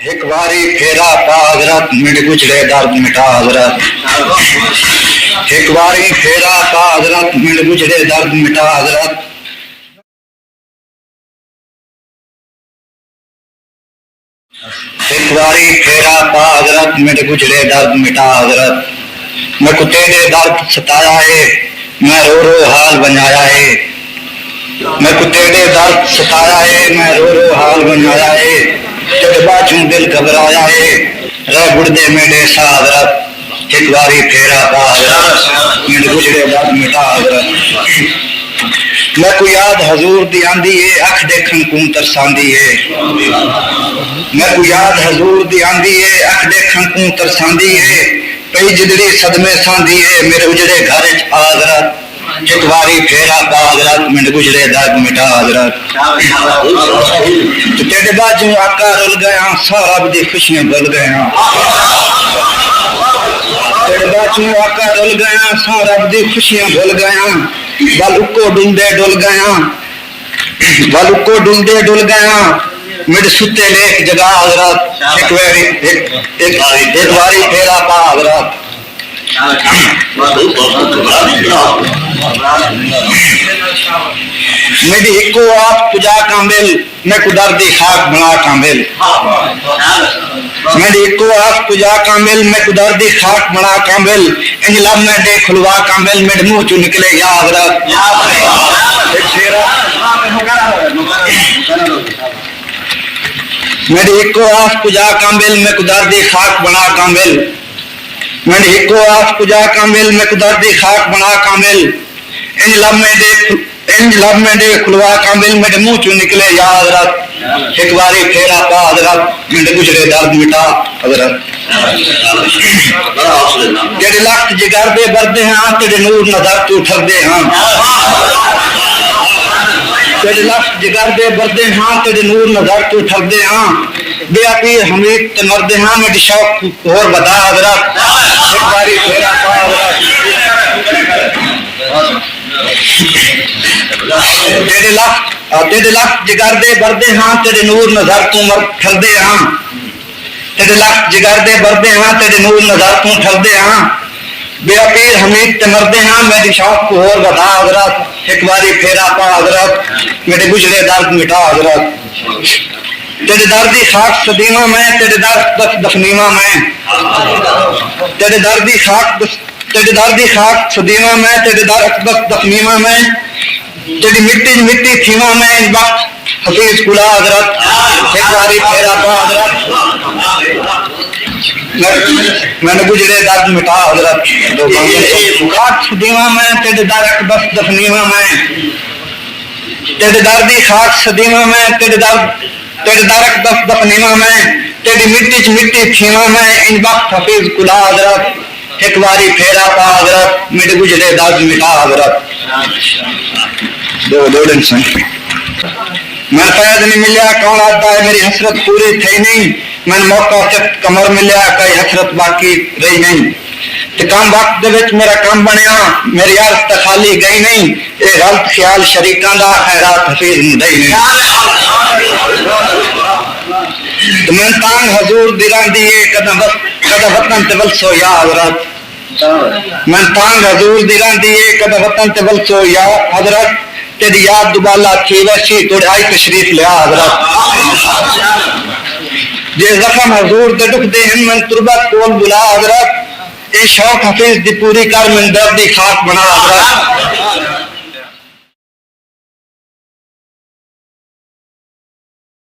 एक बारी फेरा पा हजरत मिट गुजरे दर्द मिटा हजरत। एक बारी फेरा पा हजरत मिट गुजरे दर्द मिटा हजरत। एक बारी फेरा पा हजरत मिट गुजरे दर्द मिटा हजरत। मैं कुत्ते ने दर्द सताया है, मैं रो रो हाल बनाया है। मैं कुत्ते ने दर्द सताया है, मैं रो रो हाल बनाया है। तेरे बाजू दिल घबराया है, रह गुर्दे मेरे सा हजरत। एक बारी फेरा पा हजरत मिट गुजरे दर्द मिटा हजरत। मैं को याद हजूर दी आंदी है, अख देखन को तरसांदी है। मैं को याद हजूर दी आंदी है, अख देखन को तरसांदी है। पई जिदड़ी सदमे सांदी है, मेरे उजड़े घर च आ हजरत। एक बारी फेरा पा हजरत मिट गुजरे दर्द मिटा हजरत। तेरे बाजू आका रुल गया, सारा दी खुशियां भुल गया। तेरे बाजू आका रुल गया, सारा दी खुशियां भुल गया। बालुको डूंदे डुल गया, बालुको डूंदे डुल गया। मिट सुते लेक जगा हजरत। एक बारी फेरा पा हजरत। मेरी इको आप पुजा कामिल, मैं कुदर दी खाक बना कामिल। मेरी इको आप पुजा कामिल, मैं कुदर दी खाक बना कामिल। इन लब में दे खुलवा कामिल, मेरे मुंह चू निकले या हजरत। मेरी इको आप पुजा कामिल, मैं कुदर दी खाक बना कामिल। मैंने इको आस पुजा कामिल, मैं कुदर दी खाक बना कामिल। इन लब में दे खुलवा कामिल, मेरे मुंह चू निकले या हजरत। एक बारी फेरा पा हजरत मेरे गुजरे दर्द मिटा हजरत। तेरे लख्त जिगर दे बरदे हाँ, तेरे नूर नजर तू ठरदे हाँ। तेरे लख्त जिगर दे बरदे हाँ, तेरे नूर नजर तू ठरदे हाँ। बेअपीर हमीद ते मरदे हाँ, मेरी शौक और बता हजरत। एक बारी फेरा पा हजरत। तेरे लख्त जिगर दे बरदे हाँ, तेरे नूर नजर तू ठरदे हाँ। तेरे लख्त जिगर दे बरदे हाँ, तेरे नूर नजर तू ठरदे हाँ। बेअपीर हमीद ते मरदे हाँ, मेरी शौक को और बता हजरत। एक बारी फेरा पा हजरत मेरे गुजरे दर्द मिटा हजरत। तेरे दर्दी खाक सदीमा में, तेरे दर्द दफनीमा में। तेरे दर्दी खाक सदीमा में, तेरे दर्द दफनीमा में। तेरी मिट्टी मिट्टी थीमा में, इन वक्त हफीज कुला हजरत। एक बारी फेरा पा हजरत मैंने गुजरे दर्द मिटा हजरत। खाक सदीमा में, तेरे दर्द दफनीमा में। तेरे दर्दी खाक सदीमा में, तेरे दरक दफनीमा में। तेरी मिट्टी मिट्टी थीमा में, इन वक्त हफीज कुला हजरत। एक बारी फेरा पा हजरत मेरे गुजरे दर्द मिटा हजरत। दो दिन से मैं फैज नहीं मिलिया, कौन आता है मेरी हसरत पूरी थी नहीं। मैंने मौका से कमर मिलिया, कई हसरत बाकी रही नहीं। ते कम वक्त दे विच मेरा काम बनया, मेरी अर्ज तो खाली गई नहीं। ये गलत ख्याल शरीकां दा खैरात हफीज नूं दई नहीं। तो मैं तांग हजूर दी रंदी है, कदा वतन ते वलसो या हजरत। मैं तांग हजूर दी रंदी है, कदा वतन ते वलसो या हजरत। तेरी याद दुबाला थी वैसी तोड़े आई तशरीफ लिया हजरत। जे जख्म हजूर दे दुख दे हैं, मैं तुरबत कोल बुला हजरत। ए शौक हफीज दी पूरी कर, मैं दर्द दी खाक बना हजरत।